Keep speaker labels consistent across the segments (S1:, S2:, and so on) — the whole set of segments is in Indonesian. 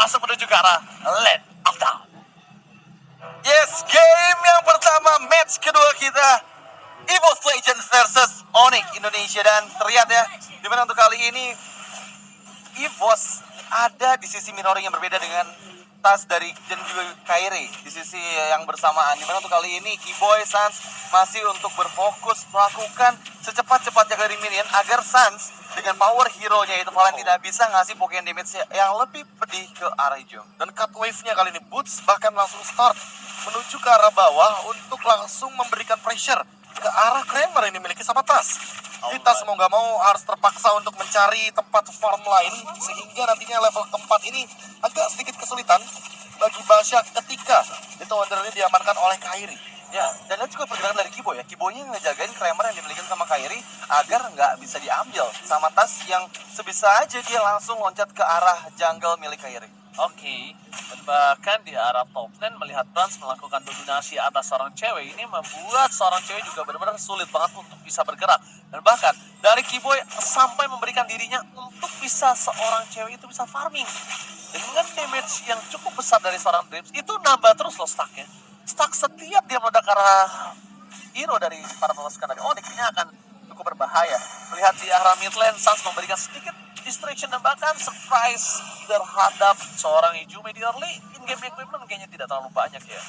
S1: masuk menuju ke arah Land of Dawn.
S2: Yes, game yang pertama, match kedua kita, EVOS Legends versus Onyx Indonesia. Dan terlihat ya, dimana untuk kali ini EVOS ada di sisi mirroring yang berbeda dengan tas dari dan juga Kairi di sisi yang bersamaan. Dimana untuk kali ini Keyboy Sans masih untuk berfokus melakukan secepat-cepatnya dari minion agar Sans dengan power hero-nya itu Valentina bisa ngasih Pokemon damage yang lebih pedih ke arah hijau.
S3: Dan cut wave-nya kali ini Boots bahkan langsung start menuju ke arah bawah untuk langsung memberikan pressure ke arah Kramer yang dimiliki sama Tas. Kita mau nggak mau harus terpaksa untuk mencari tempat farm lain sehingga nantinya level keempat ini agak sedikit kesulitan bagi Basya ketika itu Wonder ini diamankan oleh Kairi.
S2: Ya, dan lihat juga pergerakan dari Keyboy ya. Keyboy-nya ngejagain Kramer yang dimiliki sama Kairi agar nggak bisa diambil sama Tas yang sebisa aja dia langsung loncat ke arah jungle milik Kairi.
S1: Oke, dan bahkan di arah top lane melihat Brans melakukan dominasi atas seorang cewek ini membuat seorang cewek juga benar-benar sulit banget untuk bisa bergerak. Dan bahkan dari Keyboy sampai memberikan dirinya untuk bisa seorang cewek itu bisa farming. Dengan damage yang cukup besar dari seorang Dreams, itu nambah terus loh stacknya. Stack setiap dia meledak ke arah hero dari para pasukan dari Onyx ini akan cukup berbahaya. Melihat di arah mid lane, Sans memberikan sedikit distraction dan bahkan surprise terhadap seorang Ijume di early in-game equipment kayaknya tidak terlalu banyak ya.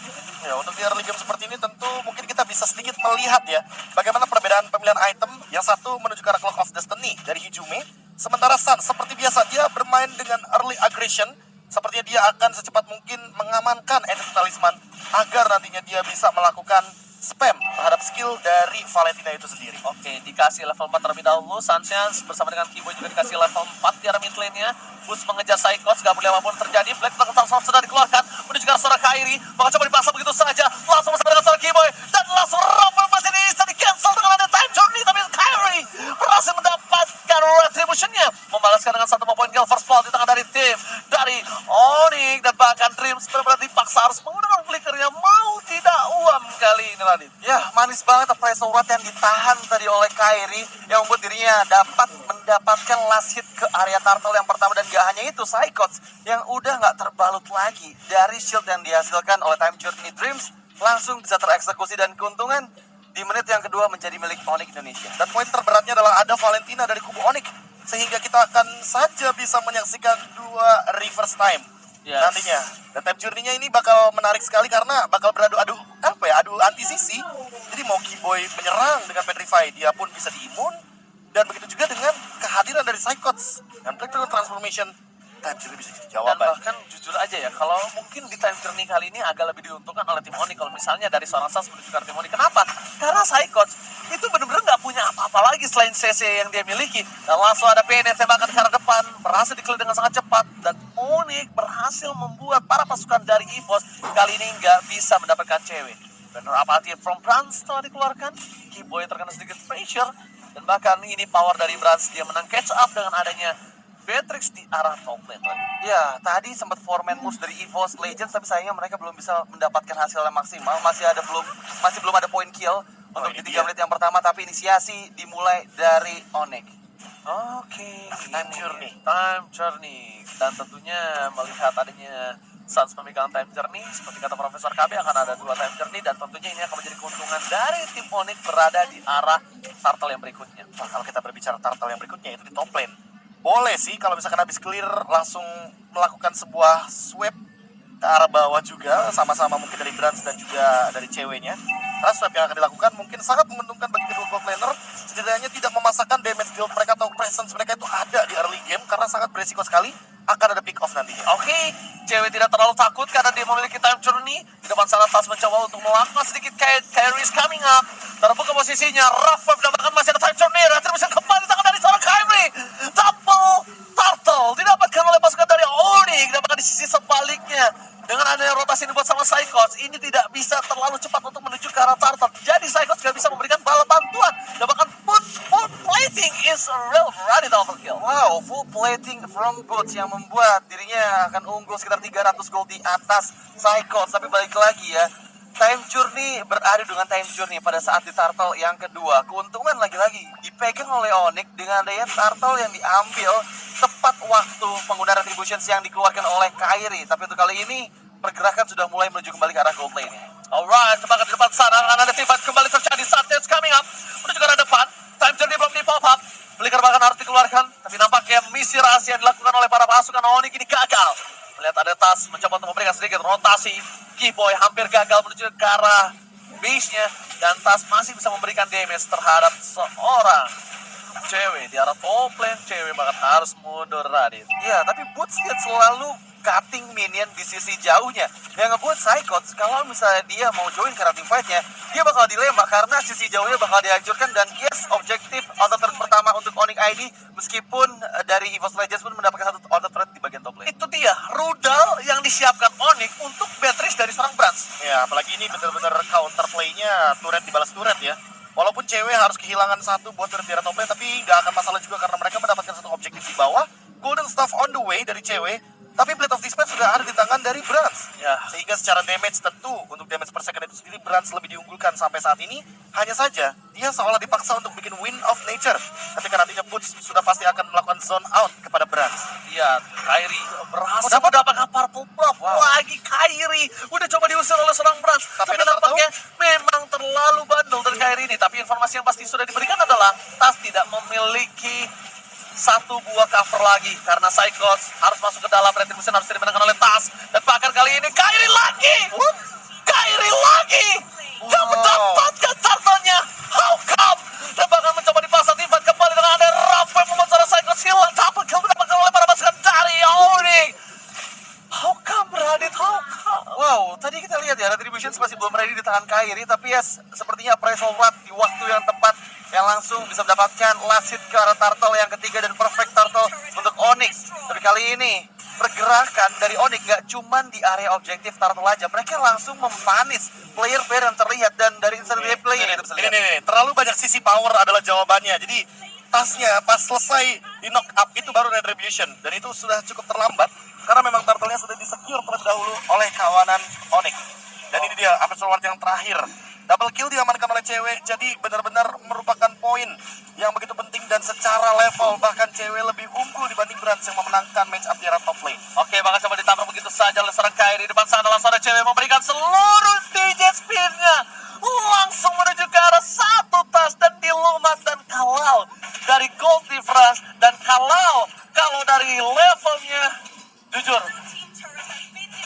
S3: Ya, untuk di early game seperti ini tentu mungkin kita bisa sedikit melihat ya bagaimana perbedaan pemilihan item. Yang satu menuju ke arah Clock of Destiny dari Hijume, sementara Sun seperti biasa dia bermain dengan early aggression. Sepertinya dia akan secepat mungkin mengamankan Endless Talisman agar nantinya dia bisa melakukan spam terhadap skill dari Valentina itu sendiri.
S1: Oke, dikasih level 4 terlebih dahulu. Sansnya bersama dengan Keyboy juga dikasih level 4 di arah mid lane-nya. Boost mengejar Psychos, gak boleh apapun terjadi. Black Transform sudah dikeluarkan menuju ke arah seorang Kairi. Maka coba dipasang begitu saja. Langsung bersama dengan seorang Keyboy. Dan langsung Rumble masih bisa di-cancel dengan ada time journey. Tapi Kairi berhasil mendapatkan retribution-nya. Membalaskan dengan satu poin kill first blood di tengah dari tim dari Onyx. Dan bahkan Dreams benar-benar dipaksa harus menggunakan flickernya. Mau tidak uam kali ini Radit.
S2: Ya, manis banget pressure rate yang ditahan tadi oleh Kairi yang membuat dirinya dapat mendapatkan last hit ke area turtle yang pertama. Dan gak hanya itu, Psychots yang udah gak terbalut lagi dari shield yang dihasilkan oleh Time Journey Dreams langsung bisa tereksekusi dan keuntungan di menit yang kedua menjadi milik Onyx Indonesia.
S3: Dan poin terberatnya adalah ada Valentina dari kubu Onyx sehingga kita akan saja bisa menyaksikan dua reverse time.
S1: Yes.
S3: Nantinya. Dan time journey-nya ini bakal menarik sekali karena bakal beradu-adu adu anti sisi. Jadi mau Keyboy menyerang dengan Petrify, dia pun bisa diimun. Dan begitu juga dengan kehadiran dari Psychots dan Black Dragon Transformation, time journey bisa jadi
S1: Dan
S3: jawaban.
S1: bahkan jujur aja ya, kalau mungkin di time journey kali ini agak lebih diuntungkan oleh tim Onyx kalau misalnya dari seorang Sans menuju ke tim Onyx. Kenapa? Karena Psychots itu benar-benar nggak punya apa-apa lagi selain CC yang dia miliki. Dan langsung ada PN tembakan ke arah depan, berhasil dikelir dengan sangat cepat. Dan Onyx berhasil membuat para pasukan dari EVOS kali ini nggak bisa mendapatkan cewek. Benar apa artinya from Brans setelah dikeluarkan, Keyboy terkena sedikit pressure. Dan bahkan ini power dari Brans, dia menang catch up dengan adanya Beatrix di arah top lane tadi.
S2: Ya, tadi sempat 4-man moves dari EVOS Legends tapi sayangnya mereka belum bisa mendapatkan hasil yang maksimal. Masih belum ada point kill untuk di 3 menit yang pertama, tapi inisiasi dimulai dari Onyx.
S1: Oke,
S3: Time journey.
S1: Time journey. Dan tentunya melihat adanya Sans memegang time journey, seperti kata Profesor KB akan ada 2 time journey dan tentunya ini akan menjadi keuntungan dari tim Onyx berada di arah turtle yang berikutnya.
S3: Nah, kalau kita berbicara turtle yang berikutnya itu di top lane. Boleh sih kalau misalkan habis clear langsung melakukan sebuah sweep ke arah bawah juga, sama-sama mungkin dari Brans dan juga dari ceweknya. Karena sweep yang akan dilakukan mungkin sangat menguntungkan bagi kedua top laner. Setidaknya tidak memasakkan damage deal mereka atau presence mereka itu ada di early game karena sangat beresiko sekali akan ada pick off nantinya.
S1: Oke, cewek tidak terlalu takut karena dia memiliki time journey. Di depan sana Tas mencoba untuk melakukan sedikit Kairi is coming up. Terbuka posisinya, Rafa mendapatkan masih ada time journey. Retribution kembali tangan dari seorang Kairi. Double turtle didapatkan oleh pasukan dari Onyx. Didapatkan di sisi sebaliknya. Dengan adanya rotasi yang dibuat sama Psychots, ini tidak bisa terlalu cepat untuk menuju ke arah turtle. Jadi Psychots tidak bisa memberikan bala bantuan. Dan bahkan full plating is a real Radit overkill.
S2: Wow, full plating from Boots yang membuat dirinya akan unggul sekitar 300 gold di atas Psychots. Tapi balik lagi ya, Time Journey beradu dengan Time Journey pada saat di turtle yang kedua. Keuntungan lagi-lagi dipegang oleh Onyx dengan daya turtle yang diambil tepat waktu penggunaan retributions yang dikeluarkan oleh Kairi. Tapi untuk kali ini pergerakan sudah mulai menuju kembali ke arah gold lane.
S1: Alright, semangat di depan sana akan ada tibat kembali terjadi. Sanchez coming up menuju ke arah depan. Time journey belum di pop up. Flicker bahkan harus dikeluarkan, tapi nampaknya misi rahasia yang dilakukan oleh para pasukan Onyx ini gagal. Melihat ada Tas mencoba untuk memberikan sedikit rotasi. Keyboy hampir gagal menuju ke arah base-nya, dan Tas masih bisa memberikan damage terhadap seorang cewek di arah top lane. Cewek bahkan harus mundur, Radit.
S2: Ya, tapi Boots dia selalu cutting minion di sisi jauhnya. Yang ngebuat Psychots kalau misalnya dia mau join ke team fight-nya, dia bakal dilema karena sisi jauhnya bakal dihancurkan. Dan yes, objektif auto turret pertama untuk Onyx ID, meskipun dari EVOS Legends pun mendapatkan satu auto turret di bagian top lane.
S1: Itu dia, rudal yang disiapkan Onyx untuk Beatrice dari seorang Brands.
S3: Ya, apalagi ini benar-benar counter play-nya turret dibalas turret ya. Walaupun cewek harus kehilangan satu buat turret di arah top lane, tapi nggak akan masalah juga karena mereka mendapatkan satu objektif di bawah. Golden Staff on the way dari cewek, tapi Blade of Dispatch sudah ada di tangan dari Brands.
S1: Ya.
S3: Sehingga secara damage tentu untuk damage per second itu sendiri Brands lebih diunggulkan sampai saat ini. Hanya saja dia seolah dipaksa untuk bikin Wind of Nature. Ketika nantinya Boots sudah pasti akan melakukan zone out kepada Brands.
S1: Iya, Kairi berhasil mendapatkan purple buff. Lagi Kairi udah coba diusir oleh seorang Brands, tapi nampaknya memang terlalu bandel dari Kairi ini. Tapi informasi yang pasti sudah diberikan adalah Tas tidak memiliki satu buah cover lagi karena Psychos harus masuk ke dalam. Retribution harus dimenangkan oleh Tas, dan bahkan kali ini Kairi lagi yang mendapatkan turtle-nya. How come? Dan bahkan mencoba dipasang Tivan kembali dengan ada Rafa yang membuat seorang Psychos hilang. Double kill didapatkan oleh para pasukan dari Onyx. How come, Radit? How come?
S2: Wow, tadi kita lihat ya, Retributions masih belum ready di tangan Kairi, tapi ya sepertinya Appraisal Wrap di waktu yang tepat yang langsung bisa mendapatkan last hit ke arah turtle yang ketiga dan perfect turtle untuk Onyx. Tapi kali ini pergerakan dari Onyx nggak cuman di area objektif turtle aja, mereka langsung mempanis player-player yang terlihat. Dan dari instant replay ini bisa lihat.
S3: Ini, terlalu banyak sisi power adalah jawabannya. Jadi tasnya pas selesai di knock up itu baru retribution, dan itu sudah cukup terlambat karena memang turtle-nya sudah disecure terlebih dahulu oleh kawanan Onyx. Dan ini dia Appraisal Ward yang terakhir. Double kill diamankan oleh cewek, jadi benar-benar merupakan poin yang begitu penting. Dan secara level bahkan cewek lebih unggul dibanding Brands yang memenangkan match up di arah top lane.
S1: Oke, bahkan coba ditabrak begitu saja oleh seorang Kairi. Di depan sana langsung ada cewek memberikan seluruh DJ speed-nya langsung menuju ke arah satu Tas dan dilumat. Dan kalau dari gold difference dan kalau dari levelnya, jujur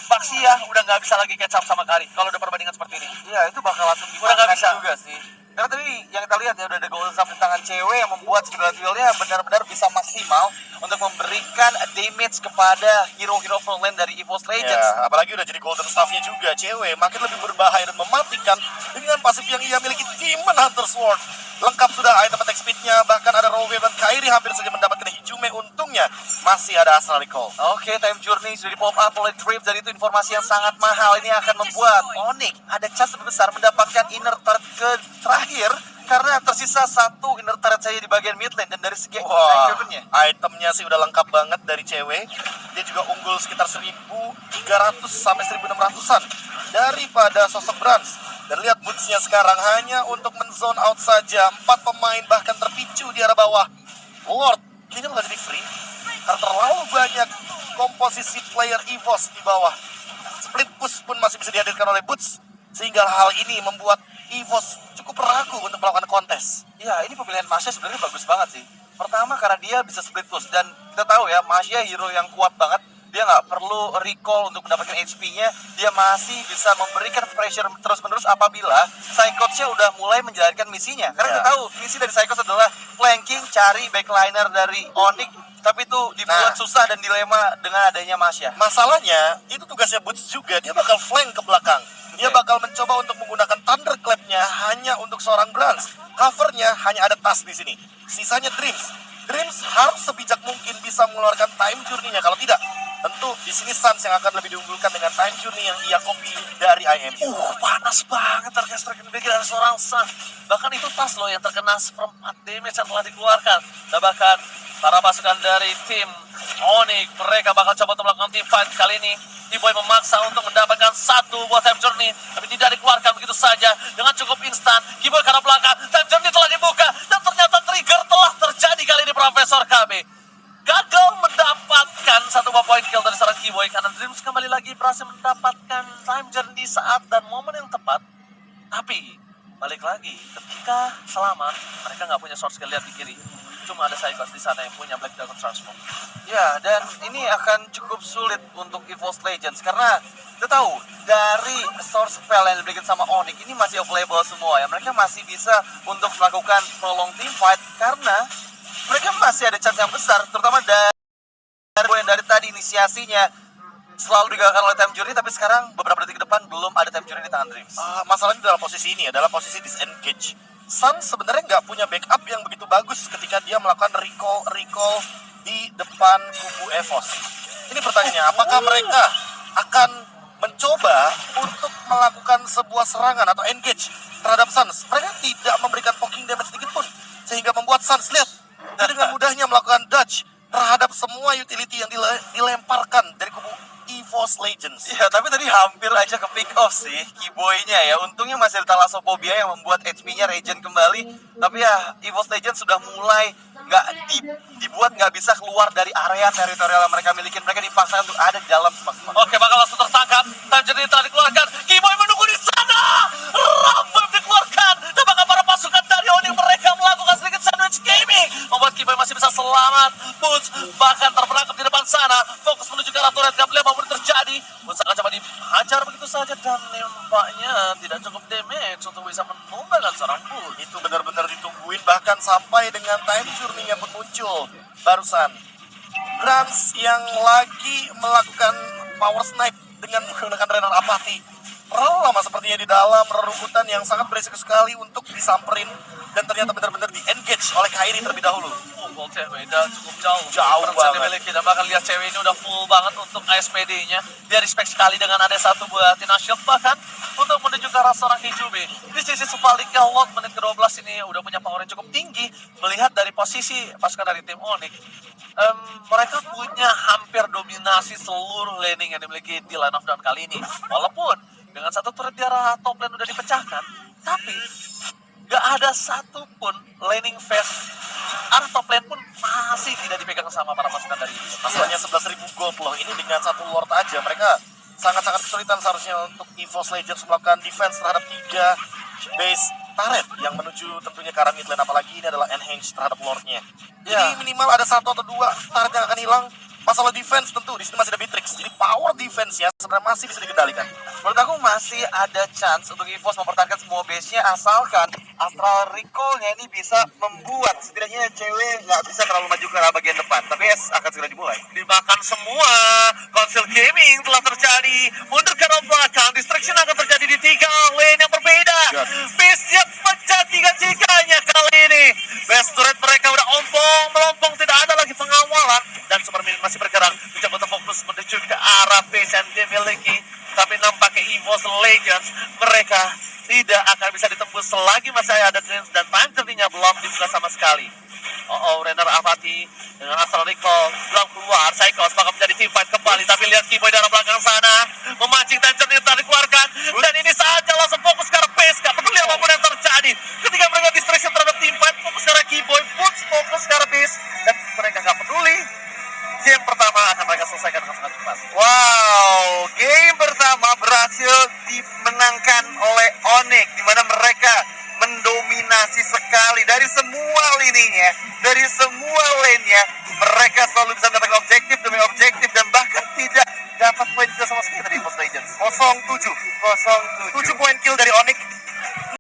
S1: Baxia udah nggak bisa lagi catch up sama Kairi kalau udah perbandingan seperti ini.
S2: Iya, itu bakal langsung
S1: Udah nggak bisa
S2: juga sih. Karena tadi yang kita lihat ya, udah ada golden staff di tangan cewek yang membuat skill-nya benar-benar bisa maksimal untuk memberikan damage kepada hero-hero frontline dari EVOS Legends.
S3: Ya, apalagi udah jadi golden staff-nya juga, cewek makin lebih berbahaya dan mematikan dengan pasif yang ia miliki, Demon Hunter Sword. Lengkap sudah item attack speed-nya, bahkan ada roll wave, dan Kairi hampir saja mendapatkan Hijume. Untungnya masih ada Astral Recall.
S2: Oke, time journey sudah di pop up oleh Drip, dan itu informasi yang sangat mahal. Ini akan membuat Onyx ada chance lebih besar mendapatkan inner turret ke terakhir, karena tersisa satu inner turret saja di bagian mid lane. Dan dari segi time driven-nya,
S3: Itemnya sih udah lengkap banget dari cewek. Dia juga unggul sekitar 1.300 sampai 1.600-an daripada sosok Brands. Dan lihat boots-nya sekarang hanya untuk men-zone out saja. 4 pemain bahkan terpicu di arah bawah. Lord, kayaknya nggak jadi free karena terlalu banyak komposisi player EVOS di bawah. Split push pun masih bisa dihadirkan oleh Boots, sehingga hal ini membuat EVOS cukup ragu untuk melakukan kontes.
S2: ya ini pemilihan Masya sebenarnya bagus banget sih. Pertama karena dia bisa split push, dan kita tahu ya Masya hero yang kuat banget. Dia nggak perlu recall untuk mendapatkan HP-nya, dia masih bisa memberikan pressure terus-menerus apabila Psychots-nya udah mulai menjalankan misinya. Karena kita tahu misi dari Psychots adalah flanking, cari backliner dari Onyx, tapi itu dibuat susah dan dilema dengan adanya Masya.
S3: Masalahnya, itu tugasnya Boots juga, dia bakal flank ke belakang. Dia bakal mencoba untuk menggunakan Thunderclap-nya hanya untuk seorang Brands. Covernya hanya ada Tas di sini. Sisanya Dreams. Dreams harus sebijak mungkin bisa mengeluarkan time journey-nya. Kalau tidak, tentu di sini Suns yang akan lebih diunggulkan dengan time journey yang ia copy dari IMU.
S1: Panas banget orkestra bikin ada seorang Sun. Bahkan itu Tas loh yang terkena seperempat damage yang telah dikeluarkan. Dan bahkan para pasukan dari tim Onyx, mereka bakal coba untuk melakukan team fight kali ini. Keyboy memaksa untuk mendapatkan satu buah time journey, tapi tidak dikeluarkan begitu saja dengan cukup instan. Keyboy ke arah belakang, time journey telah dibuka, dan ternyata trigger telah terjadi kali ini Profesor KB. Gagal gagal mendapatkan satu buah poin kill dari seorang Kiboy karena Dreams kembali lagi berhasil mendapatkan time journey saat dan momen yang tepat. Tapi balik lagi ketika selamat mereka nggak punya short skill, lihat di kiri. Cuma ada Psychos di sana yang punya Black Dragon Transform.
S2: Ya, dan ini akan cukup sulit untuk EVOS Legends karena kita tahu dari source spell yang diberikan sama Onyx ini masih available semua ya. Mereka masih bisa untuk melakukan prolong team fight karena mereka masih ada chance yang besar, terutama dari yang dari tadi inisiasinya selalu digagalkan oleh time journey, tapi sekarang beberapa detik ke depan belum ada time journey di tangan Dreams.
S3: Masalahnya dalam posisi ini adalah posisi disengage. Sun sebenarnya nggak punya backup yang begitu bagus ketika dia melakukan recall di depan kubu EVOS. Ini pertanyaannya, apakah mereka akan mencoba untuk melakukan sebuah serangan atau engage terhadap Suns? Mereka tidak memberikan poking damage sedikit pun, sehingga membuat Suns lihat dia dengan mudahnya melakukan dodge terhadap semua utility yang dilemparkan dari kubu EVOS Legends.
S2: Ya, tapi tadi hampir aja ke pick off sih Kiboy-nya ya. Untungnya masih ada Thalassophobia yang membuat HP-nya regen kembali. Tapi ya, EVOS Legends sudah mulai dibuat nggak bisa keluar dari area teritorial yang mereka miliki. Mereka dipaksa untuk ada di dalam semak-semak.
S1: Oke, bakal langsung tertangkap. Time journey telah dikeluarkan. Kiboy menunggu di sana. Rampam dikeluarkan. Dan bakal para pasukan dari Onyx mereka melakukan sedikit sandwich gaming, membuat Kiboy masih bisa selamat. Boots bahkan terperangkap di depan sana. Fokus menuju ke arah turret. Gak boleh apapun terjadi. Boots akan coba dihajar begitu saja dan nampaknya tidak cukup damage untuk bisa menumbangkan seorang Boots.
S3: Itu benar-benar ditungguin, bahkan sampai dengan time journey-nya pun muncul barusan. Grants yang lagi melakukan power snipe dengan menggunakan Renal Apathy. Terlalu lama sepertinya di dalam rerumputan yang sangat berisiko sekali untuk disamperin, dan ternyata benar-benar di-engage oleh Kairi terlebih dahulu.
S1: Gold cewek udah cukup jauh
S3: banget.
S1: dimiliki, dan bahkan lihat cewek ini udah full banget untuk ASPD-nya. Dia respect sekali dengan ada satu buat Tina Shield, bahkan untuk menuju ke arah seorang Hijube. Di sisi sebaliknya Lot menit ke-12 ini udah punya power yang cukup tinggi. Melihat dari posisi pasukan dari tim Onyx, mereka punya hampir dominasi seluruh laning yang dimiliki di line of down kali ini. Walaupun dengan satu turret di arah top lane udah dipecahkan, tapi gak ada satupun laning phase di arah top lane pun masih tidak dipegang sama para pasukan dari ini.
S3: Masalahnya 11.000 gold loh, ini dengan satu Lord aja mereka sangat-sangat kesulitan seharusnya untuk EVOS Legends melakukan defense terhadap 3 base turret yang menuju tentunya ke arah mid lane, apalagi ini adalah enhance terhadap Lordnya. Jadi minimal ada 1 atau 2 turret yang akan hilang. Masalah defense tentu di sini masih ada Beatrix, jadi power defense-nya sebenarnya masih bisa dikendalikan.
S2: Menurut aku masih ada chance untuk EVOS mempertahankan semua base-nya asalkan Astral Recall-nya ini bisa membuat setidaknya cewek nggak bisa terlalu maju ke arah bagian depan. Tapi ya akan segera dimulai.
S1: Dimakan semua. Konsil gaming telah terjadi. Mundur ke arah belakang. Distraction akan terjadi di 3 lane yang berbeda. Base yang pecah 3-3-nya kali ini. Base turret mereka udah melompong, tidak ada lagi pengawalan. Dan Superman masih bergerak, mencoba untuk fokus menuju ke arah base yang dimiliki. Tapi nampaknya EVOS Legends mereka tidak akan bisa ditembus selagi masih ada Dreams dan time journey-nya belum dibuka sama sekali. Renner Apathy dengan Astral Recall belum keluar. Psychos bakal menjadi team fight kembali, tapi lihat Kiboy dari belakang sana memancing time journey yang telah dikeluarkan, dan ini saja langsung fokus ke arah base, gak peduli apapun yang terjadi. Ketika mereka distraction terhadap team fight, fokus ke arah Kiboy, Boots fokus ke arah base, dan mereka gak peduli. Game pertama akan mereka selesaikan dengan sangat cepat.
S2: Wow, game pertama berhasil dimenangkan oleh Onyx, di mana mereka mendominasi sekali dari semua lininya, dari semua lane-nya. Mereka selalu bisa mendapatkan objektif demi objektif dan bahkan tidak dapat poin kill sama sekali dari EVOS Legends.
S3: 07. 7 poin kill dari Onyx